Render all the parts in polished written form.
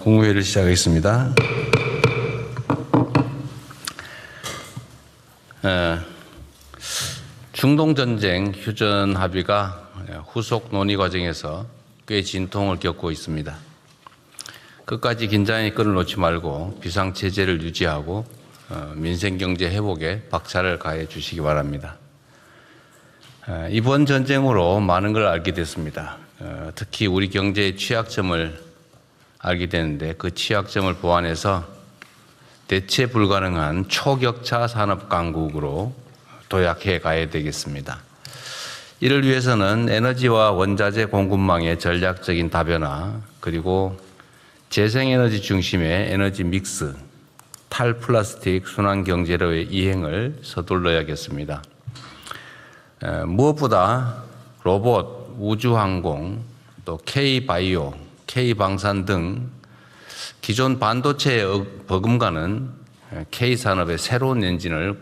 국무회의를 시작하겠습니다. 중동전쟁 휴전 합의가 후속 논의 과정에서 꽤 진통을 겪고 있습니다. 끝까지 긴장의 끈을 놓지 말고 비상체제를 유지하고 민생경제 회복에 박차를 가해 주시기 바랍니다. 이번 전쟁으로 많은 걸 알게 됐습니다. 특히 우리 경제의 취약점을 알게 되는데 그 취약점을 보완해서 대체 불가능한 초격차 산업 강국으로 도약해 가야 되겠습니다. 이를 위해서는 에너지와 원자재 공급망의 전략적인 다변화, 그리고 재생에너지 중심의 에너지 믹스, 탈플라스틱 순환경제로의 이행을 서둘러야겠습니다. 무엇보다 로봇, 우주항공, 또 K바이오, K방산 등 기존 반도체에 버금가는 K산업의 새로운 엔진을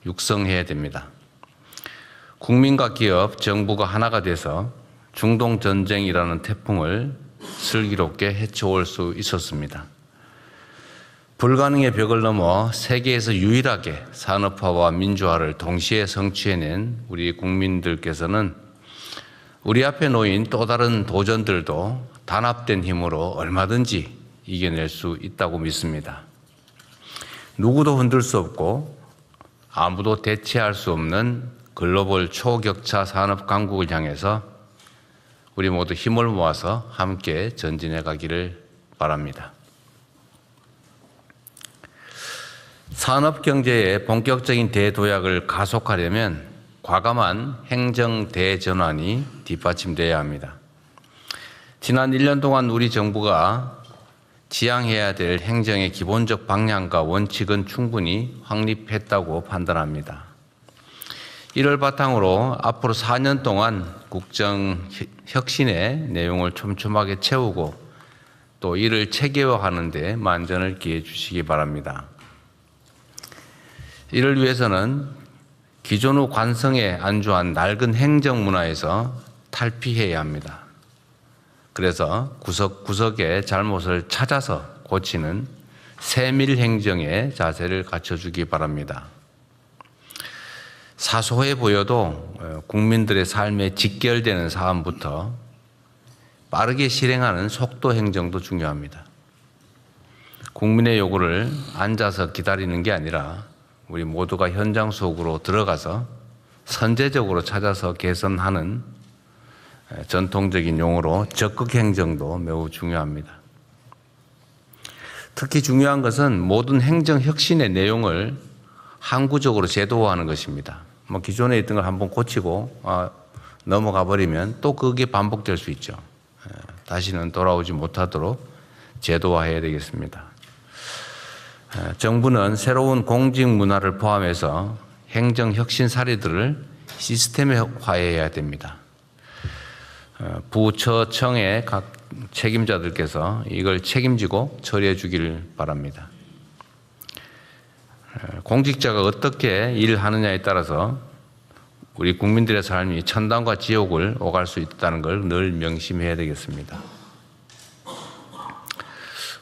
육성해야 됩니다. 국민과 기업, 정부가 하나가 돼서 중동전쟁이라는 태풍을 슬기롭게 헤쳐올 수 있었습니다. 불가능의 벽을 넘어 세계에서 유일하게 산업화와 민주화를 동시에 성취해낸 우리 국민들께서는 우리 앞에 놓인 또 다른 도전들도 단합된 힘으로 얼마든지 이겨낼 수 있다고 믿습니다. 누구도 흔들 수 없고 아무도 대체할 수 없는 글로벌 초격차 산업 강국을 향해서 우리 모두 힘을 모아서 함께 전진해 가기를 바랍니다. 산업 경제의 본격적인 대도약을 가속하려면 과감한 행정 대전환이 뒷받침되어야 합니다. 지난 1년 동안 우리 정부가 지향해야 될 행정의 기본적 방향과 원칙은 충분히 확립했다고 판단합니다. 이를 바탕으로 앞으로 4년 동안 국정 혁신의 내용을 촘촘하게 채우고 또 이를 체계화하는 데 만전을 기해 주시기 바랍니다. 이를 위해서는 기존 후 관성에 안주한 낡은 행정 문화에서 탈피해야 합니다. 그래서 구석구석의 잘못을 찾아서 고치는 세밀 행정의 자세를 갖춰주기 바랍니다. 사소해 보여도 국민들의 삶에 직결되는 사안부터 빠르게 실행하는 속도 행정도 중요합니다. 국민의 요구를 앉아서 기다리는 게 아니라 우리 모두가 현장 속으로 들어가서 선제적으로 찾아서 개선하는 전통적인 용어로 적극 행정도 매우 중요합니다. 특히 중요한 것은 모든 행정 혁신의 내용을 항구적으로 제도화하는 것입니다. 기존에 있던 걸 한번 고치고 넘어가 버리면 또 그게 반복될 수 있죠. 다시는 돌아오지 못하도록 제도화해야 되겠습니다. 정부는 새로운 공직 문화를 포함해서 행정 혁신 사례들을 시스템화해야 됩니다. 부처청의 각 책임자들께서 이걸 책임지고 처리해 주기를 바랍니다. 공직자가 어떻게 일하느냐에 따라서 우리 국민들의 삶이 천당과 지옥을 오갈 수 있다는 걸 늘 명심해야 되겠습니다.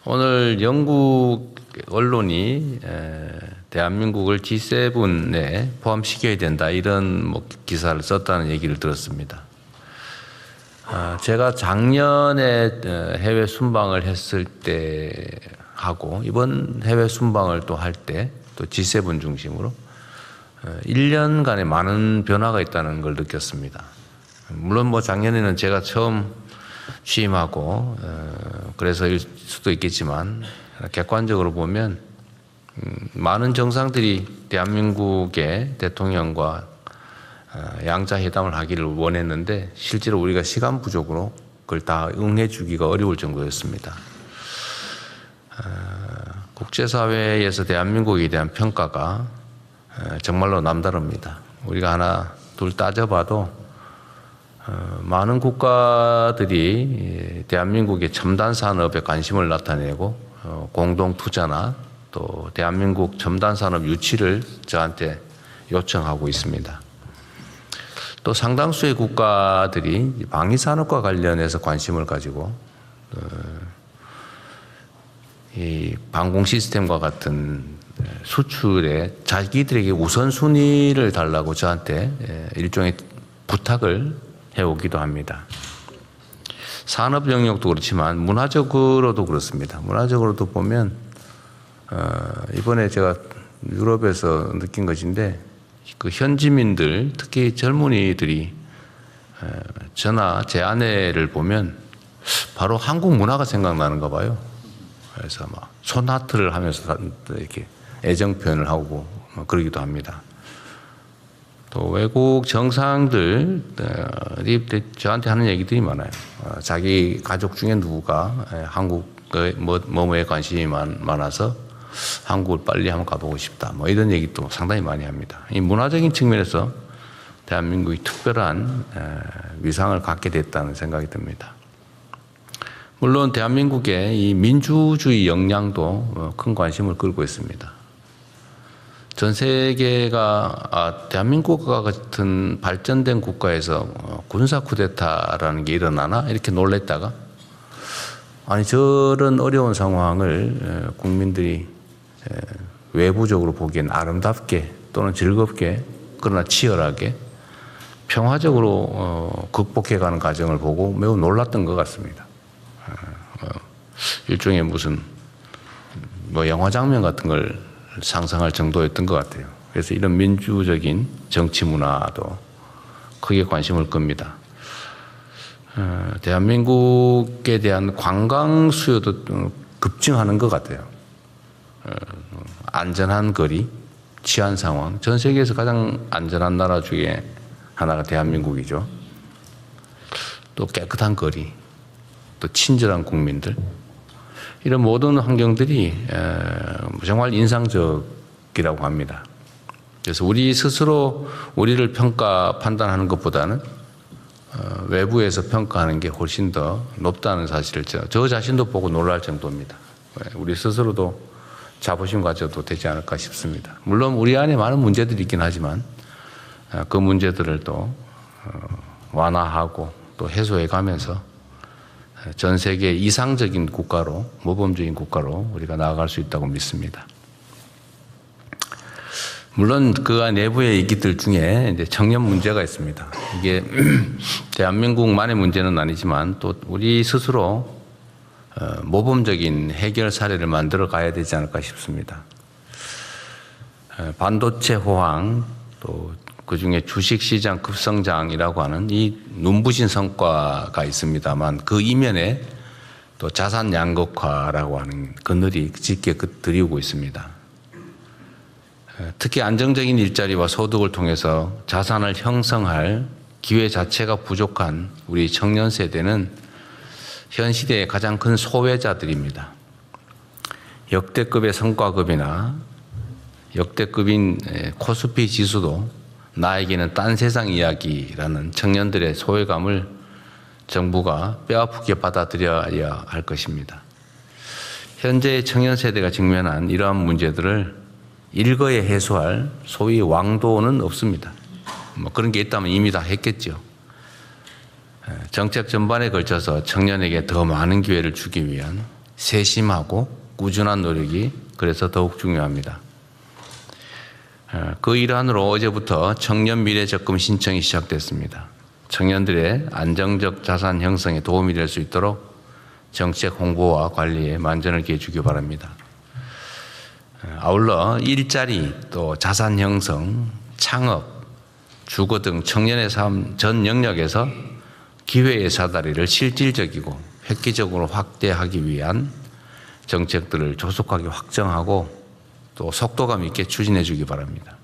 오늘 영국 언론이 대한민국을 G7에 포함시켜야 된다 이런 기사를 썼다는 얘기를 들었습니다. 제가 작년에 해외 순방을 했을 때 하고 이번 해외 순방을 또 할 때 또 G7 중심으로 1년간에 많은 변화가 있다는 걸 느꼈습니다. 물론 작년에는 제가 처음 취임하고 그래서일 수도 있겠지만 객관적으로 보면 많은 정상들이 대한민국의 대통령과 양자 회담을 하기를 원했는데 실제로 우리가 시간 부족으로 그걸 다 응해 주기가 어려울 정도였습니다. 국제사회에서 대한민국에 대한 평가가 정말로 남다릅니다. 우리가 하나 둘 따져봐도 많은 국가들이 대한민국의 첨단 산업에 관심을 나타내고 공동 투자나 또 대한민국 첨단 산업 유치를 저한테 요청하고 있습니다. 또 상당수의 국가들이 방위산업과 관련해서 관심을 가지고 이 방공 시스템과 같은 수출에 자기들에게 우선순위를 달라고 저한테 일종의 부탁을 해오기도 합니다. 산업 영역도 그렇지만 문화적으로도 그렇습니다. 문화적으로도 보면 이번에 제가 유럽에서 느낀 것인데 그 현지민들 특히 젊은이들이 저나 제 아내를 보면 바로 한국 문화가 생각나는가 봐요. 그래서 막 손하트를 하면서 이렇게 애정 표현을 하고 그러기도 합니다. 또 외국 정상들이 저한테 하는 얘기들이 많아요. 자기 가족 중에 누구가 한국의 뭐뭐에 관심이 많아서 한국을 빨리 한번 가보고 싶다. 뭐 이런 얘기도 상당히 많이 합니다. 이 문화적인 측면에서 대한민국이 특별한 위상을 갖게 됐다는 생각이 듭니다. 물론 대한민국의 이 민주주의 역량도 큰 관심을 끌고 있습니다. 전 세계가 대한민국과 같은 발전된 국가에서 군사 쿠데타라는 게 일어나나 이렇게 놀랬다가 아니 저런 어려운 상황을 국민들이 외부적으로 보기엔 아름답게 또는 즐겁게 그러나 치열하게 평화적으로 극복해가는 과정을 보고 매우 놀랐던 것 같습니다. 일종의 무슨 뭐 영화 장면 같은 걸 상상할 정도였던 것 같아요. 그래서 이런 민주적인 정치 문화도 크게 관심을 끕니다. 대한민국에 대한 관광 수요도 급증하는 것 같아요. 안전한 거리, 치안 상황, 전 세계에서 가장 안전한 나라 중에 하나가 대한민국이죠. 또 깨끗한 거리, 또 친절한 국민들, 이런 모든 환경들이 정말 인상적이라고 합니다. 그래서 우리 스스로 우리를 판단하는 것보다는 외부에서 평가하는 게 훨씬 더 높다는 사실을 저 자신도 보고 놀랄 정도입니다. 우리 스스로도 자부심 가져도 되지 않을까 싶습니다. 물론 우리 안에 많은 문제들이 있긴 하지만 그 문제들을 또 완화하고 또 해소해 가면서 전 세계 이상적인 국가로, 모범적인 국가로 우리가 나아갈 수 있다고 믿습니다. 물론 그 내부의 얘기들 중에 이제 청년 문제가 있습니다. 이게 대한민국만의 문제는 아니지만 또 우리 스스로 모범적인 해결 사례를 만들어 가야 되지 않을까 싶습니다. 반도체 호황, 또 그중에 주식시장 급성장이라고 하는 이 눈부신 성과가 있습니다만 그 이면에 또 자산 양극화라고 하는 그늘이 짙게 드리우고 있습니다. 특히 안정적인 일자리와 소득을 통해서 자산을 형성할 기회 자체가 부족한 우리 청년 세대는 현 시대의 가장 큰 소외자들입니다. 역대급의 성과급이나 역대급인 코스피 지수도 나에게는 딴 세상 이야기라는 청년들의 소외감을 정부가 뼈아프게 받아들여야 할 것입니다. 현재의 청년 세대가 직면한 이러한 문제들을 일거에 해소할 소위 왕도는 없습니다. 뭐 그런 게 있다면 이미 다 했겠죠. 정책 전반에 걸쳐서 청년에게 더 많은 기회를 주기 위한 세심하고 꾸준한 노력이 그래서 더욱 중요합니다. 그 일환으로 어제부터 청년 미래 적금 신청이 시작됐습니다. 청년들의 안정적 자산 형성에 도움이 될 수 있도록 정책 홍보와 관리에 만전을 기해 주기 바랍니다. 아울러 일자리, 또 자산 형성, 창업, 주거 등 청년의 삶 전 영역에서 기회의 사다리를 실질적이고 획기적으로 확대하기 위한 정책들을 조속하게 확정하고 또 속도감 있게 추진해 주기 바랍니다.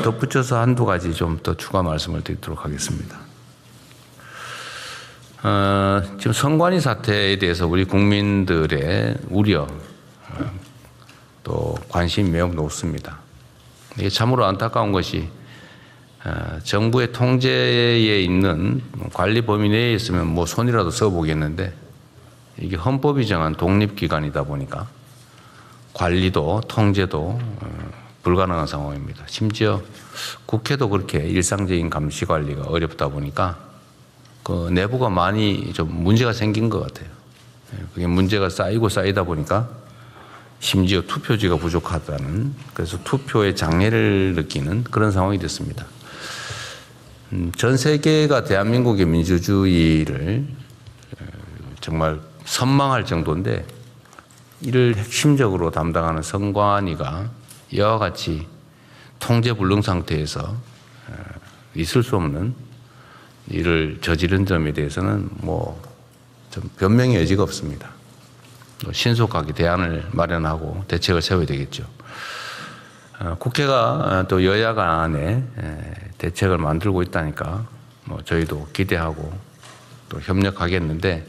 덧붙여서 한두 가지 좀 더 추가 말씀을 드리도록 하겠습니다. 지금 선관위 사태에 대해서 우리 국민들의 우려, 또 관심이 매우 높습니다. 이게 참으로 안타까운 것이 정부의 통제에 있는 관리 범위 내에 있으면 뭐 손이라도 써보겠는데 이게 헌법이 정한 독립기관이다 보니까 관리도 통제도 불가능한 상황입니다. 심지어 국회도 그렇게 일상적인 감시 관리가 어렵다 보니까 그 내부가 많이 좀 문제가 생긴 것 같아요. 그게 문제가 쌓이고 쌓이다 보니까 심지어 투표지가 부족하다는, 그래서 투표의 장애를 느끼는 그런 상황이 됐습니다. 전 세계가 대한민국의 민주주의를 정말 선망할 정도인데, 이를 핵심적으로 담당하는 선관위가 이와 같이 통제불능 상태에서 있을 수 없는 일을 저지른 점에 대해서는 뭐 좀 변명의 여지가 없습니다. 신속하게 대안을 마련하고 대책을 세워야 되겠죠. 국회가 또 여야 간에 대책을 만들고 있다니까 뭐 저희도 기대하고 또 협력하겠는데,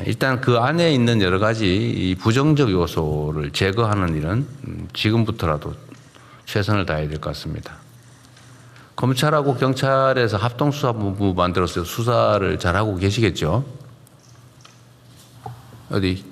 일단 그 안에 있는 여러 가지 이 부정적 요소를 제거하는 일은 지금부터라도 최선을 다해야 될 것 같습니다. 검찰하고 경찰에서 합동수사본부 만들어서 수사를 잘하고 계시겠죠? 어디?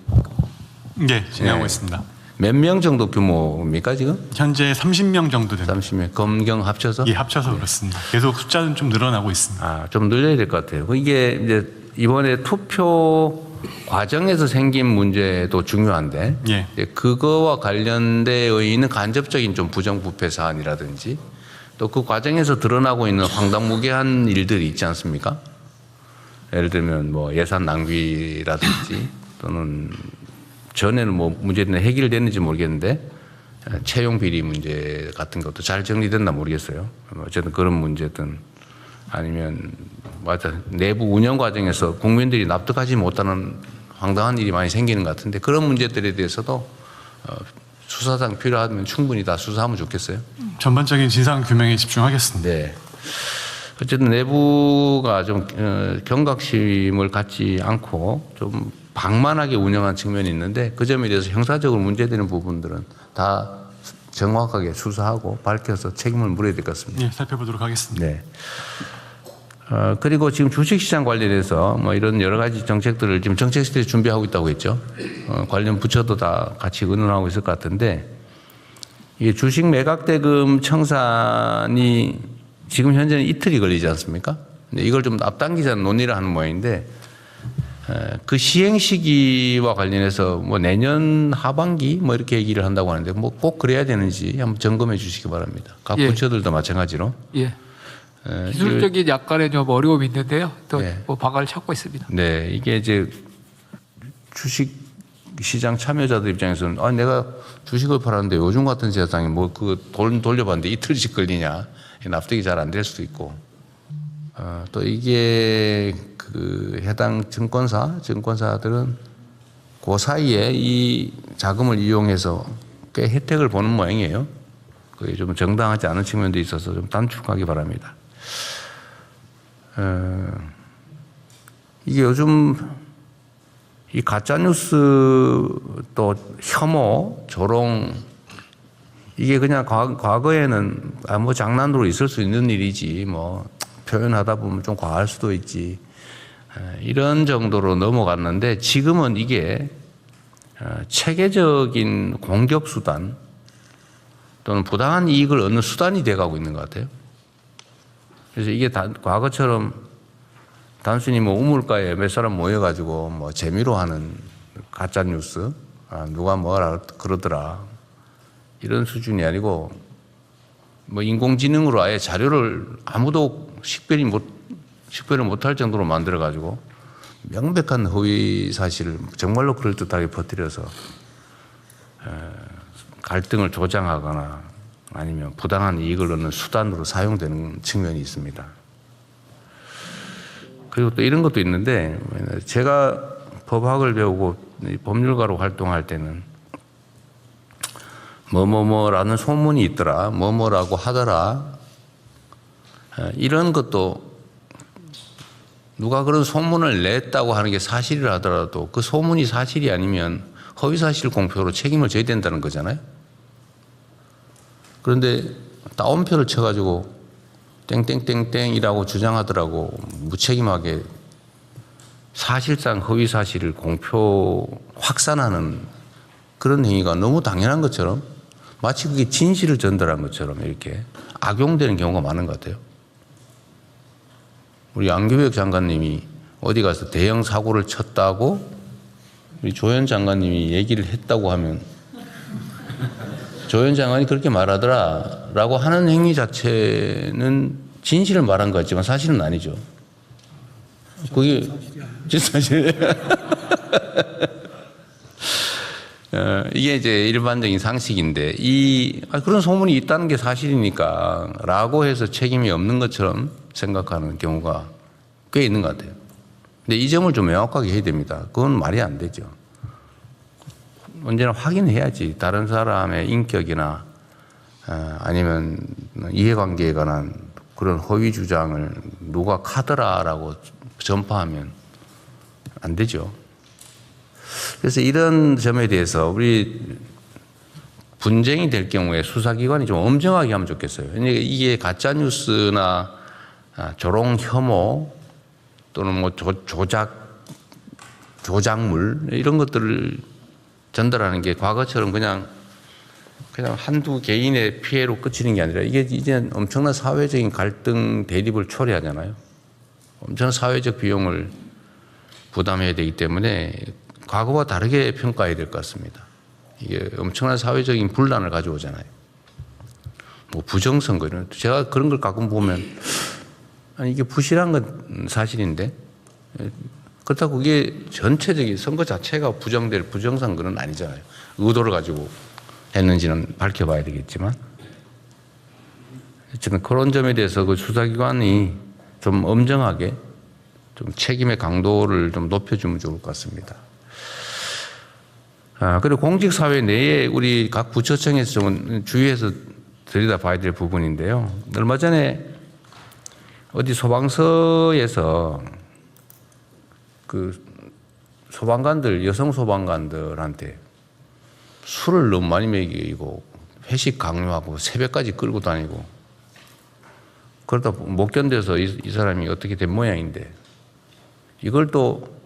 네, 진행하고 있습니다. 몇 명 정도 규모입니까 지금? 현재 30명 정도 됩니다. 30명, 검경 합쳐서? 예, 합쳐서 그렇습니다. 계속 숫자는 좀 늘어나고 있습니다. 좀 늘려야 될 것 같아요. 이게 이제 이번에 투표 과정에서 생긴 문제도 중요한데, 예. 그거와 관련되어 있는 간접적인 좀 부정부패 사안이라든지 또 그 과정에서 드러나고 있는 황당무계한 일들이 있지 않습니까? 예를 들면 뭐 예산 낭비라든지 또는 전에는 뭐 문제는 해결됐는지 모르겠는데 채용 비리 문제 같은 것도 잘 정리됐나 모르겠어요. 어쨌든 그런 문제든 아니면 맞아 내부 운영 과정에서 국민들이 납득하지 못하는 황당한 일이 많이 생기는 것 같은데, 그런 문제들에 대해서도 수사상 필요하면 충분히 다 수사하면 좋겠어요. 전반적인 진상 규명에 집중하겠습니다. 네. 어쨌든 내부가 좀 경각심을 갖지 않고 좀 방만하게 운영한 측면이 있는데, 그 점에 대해서 형사적으로 문제되는 부분들은 다 정확하게 수사하고 밝혀서 책임을 물어야 될 것 같습니다. 예, 살펴보도록 하겠습니다. 네. 그리고 지금 주식시장 관련해서 뭐 이런 여러 가지 정책들을 지금 정책실에 준비하고 있다고 했죠. 관련 부처도 다 같이 의논하고 있을 것 같은데, 이게 주식 매각대금 청산이 지금 현재는 이틀이 걸리지 않습니까? 근데 이걸 좀 앞당기자는 논의를 하는 모양인데, 그 시행 시기와 관련해서 뭐 내년 하반기 뭐 이렇게 얘기를 한다고 하는데, 뭐 꼭 그래야 되는지 한번 점검해 주시기 바랍니다. 각 부처들도 마찬가지로. 예. 기술적인 약간의 좀 어려움이 있는데요. 또 네. 뭐 방안을 찾고 있습니다. 네, 이게 이제 주식 시장 참여자들 입장에서는 내가 주식을 팔았는데 요즘 같은 세상에 뭐 그 돈 돌려봤는데 이틀씩 걸리냐, 납득이 잘 안 될 수도 있고, 또 이게 그 해당 증권사들은 그 사이에 이 자금을 이용해서 꽤 혜택을 보는 모양이에요. 그게 좀 정당하지 않은 측면도 있어서 좀 단축하기 바랍니다. 이게 요즘 이 가짜뉴스 또 혐오, 조롱, 이게 그냥 과거에는 뭐 장난으로 있을 수 있는 일이지 뭐 표현하다 보면 좀 과할 수도 있지 이런 정도로 넘어갔는데, 지금은 이게 체계적인 공격 수단 또는 부당한 이익을 얻는 수단이 돼가고 있는 것 같아요. 그래서 이게 과거처럼 단순히 뭐 우물가에 몇 사람 모여가지고 뭐 재미로 하는 가짜 뉴스, 누가 뭐라 그러더라 이런 수준이 아니고, 뭐 인공지능으로 아예 자료를 아무도 식별을 못할 정도로 만들어가지고 명백한 허위 사실을 정말로 그럴듯하게 퍼뜨려서 갈등을 조장하거나 아니면 부당한 이익을 얻는 수단으로 사용되는 측면이 있습니다. 그리고 또 이런 것도 있는데, 제가 법학을 배우고 법률가로 활동할 때는 뭐뭐뭐라는 소문이 있더라, 뭐뭐라고 하더라, 이런 것도 누가 그런 소문을 냈다고 하는 게 사실이라 하더라도 그 소문이 사실이 아니면 허위사실 공표로 책임을 져야 된다는 거잖아요. 그런데 따옴표를 쳐가지고 땡땡땡땡이라고 주장하더라고 무책임하게 사실상 허위사실을 공표 확산하는 그런 행위가 너무 당연한 것처럼, 마치 그게 진실을 전달한 것처럼 이렇게 악용되는 경우가 많은 것 같아요. 우리 안규백 장관님이 어디 가서 대형 사고를 쳤다고 우리 조현 장관님이 얘기를 했다고 하면 조현 장관이 그렇게 말하더라라고 하는 행위 자체는 진실을 말한 것 같지만 사실은 아니죠. 그게 진짜 사실이에요. 이게 이제 일반적인 상식인데 그런 소문이 있다는 게 사실이니까라고 해서 책임이 없는 것처럼 생각하는 경우가 꽤 있는 것 같아요. 근데 이 점을 좀 명확하게 해야 됩니다. 그건 말이 안 되죠. 언제나 확인해야지 다른 사람의 인격이나 아니면 이해관계에 관한 그런 허위 주장을 누가 카더라라고 전파하면 안 되죠. 그래서 이런 점에 대해서 우리 분쟁이 될 경우에 수사기관이 좀 엄정하게 하면 좋겠어요. 이게 가짜뉴스나 조롱 혐오 또는 뭐 조작물 이런 것들을 전달하는 게 과거처럼 그냥 한두 개인의 피해로 그치는 게 아니라 이게 이제 엄청난 사회적인 갈등 대립을 초래하잖아요. 엄청난 사회적 비용을 부담해야 되기 때문에 과거와 다르게 평가해야 될 것 같습니다. 이게 엄청난 사회적인 분란을 가져오잖아요. 뭐 부정선거 이런 제가 그런 걸 가끔 보면 아니 이게 부실한 건 사실인데 그렇다고 그게 전체적인 선거 자체가 부정될 부정선거는 아니잖아요. 의도를 가지고 했는지는 밝혀봐야 되겠지만 어쨌든 그런 점에 대해서 그 수사기관이 좀 엄정하게 좀 책임의 강도를 좀 높여주면 좋을 것 같습니다. 그리고 공직사회 내에 우리 각 부처청에서 좀 주의해서 들여다봐야 될 부분인데요. 얼마 전에 어디 소방서에서 그 소방관들, 여성 소방관들한테 술을 너무 많이 먹이고 회식 강요하고 새벽까지 끌고 다니고 그러다 못 견뎌서 이 사람이 어떻게 된 모양인데 이걸 또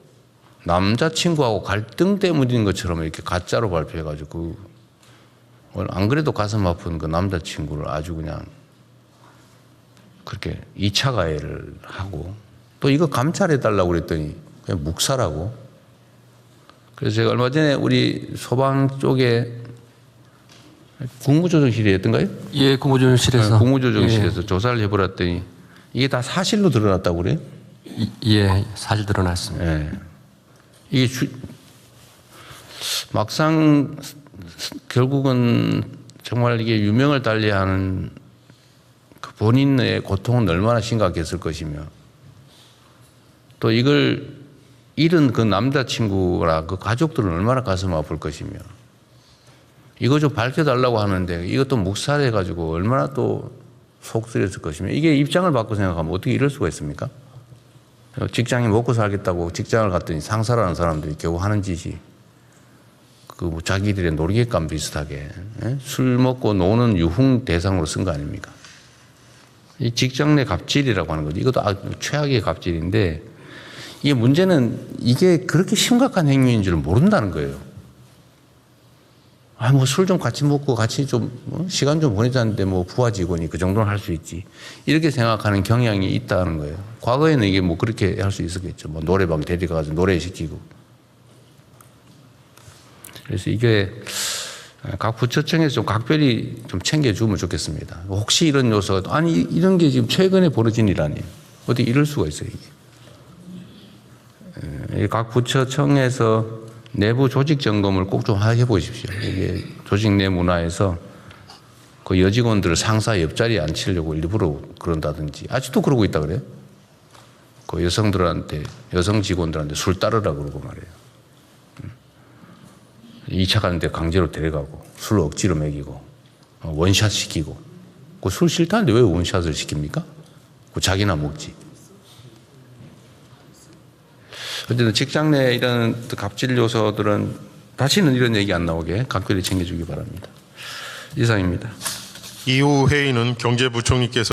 남자친구하고 갈등 때문인 것처럼 이렇게 가짜로 발표해가지고 안 그래도 가슴 아픈 그 남자친구를 아주 그냥 그렇게 2차 가해를 하고 또 이거 감찰해달라고 그랬더니 그냥 묵살하고 그래서 제가 얼마 전에 우리 소방 쪽에 국무조정실이었던가요? 예, 국무조정실에서. 국무조정실에서 조사를 해보았더니 이게 다 사실로 드러났다고 그래요? 예, 사실 드러났습니다. 예. 이게 막상 결국은 정말 이게 유명을 달리하는 그 본인의 고통은 얼마나 심각했을 것이며 또 이걸 잃은 그 남자친구라 그 가족들은 얼마나 가슴 아플 것이며 이거 좀 밝혀달라고 하는데 이것도 묵살해가지고 얼마나 또 속 쓰렸을 것이며 이게 입장을 바꿔 생각하면 어떻게 이럴 수가 있습니까? 직장인 먹고 살겠다고 직장을 갔더니 상사라는 사람들이 겨우 하는 짓이 그 자기들의 놀이객감 비슷하게 술 먹고 노는 유흥 대상으로 쓴 거 아닙니까? 이 직장 내 갑질이라고 하는 거죠. 이것도 최악의 갑질인데 이게 문제는 이게 그렇게 심각한 행위인 줄 모른다는 거예요. 뭐 술 좀 같이 먹고 같이 좀 시간 좀 보내자는데 뭐 부하 직원이 그 정도는 할 수 있지. 이렇게 생각하는 경향이 있다는 거예요. 과거에는 이게 뭐 그렇게 할 수 있었겠죠. 뭐 노래방 데려가서 노래시키고. 그래서 이게 각 부처청에서 좀 각별히 좀 챙겨주면 좋겠습니다. 혹시 이런 요소가, 아니, 이런 게 지금 최근에 벌어진 일 아니에요. 어떻게 이럴 수가 있어요, 이게. 각 부처청에서 내부 조직 점검을 꼭 좀 해보십시오. 이게 조직 내 문화에서 그 여직원들을 상사 옆자리에 앉히려고 일부러 그런다든지, 아직도 그러고 있다 그래요? 그 여성 직원들한테 술 따르라 그러고 말이에요. 2차 가는데 강제로 데려가고, 술 억지로 먹이고, 원샷 시키고. 그 술 싫다는데 왜 원샷을 시킵니까? 그 자기나 먹지. 어쨌든 직장 내 이런 갑질 요소들은 다시는 이런 얘기 안 나오게 각별히 챙겨주기 바랍니다. 이상입니다. 이후 회의는 경제부총리께서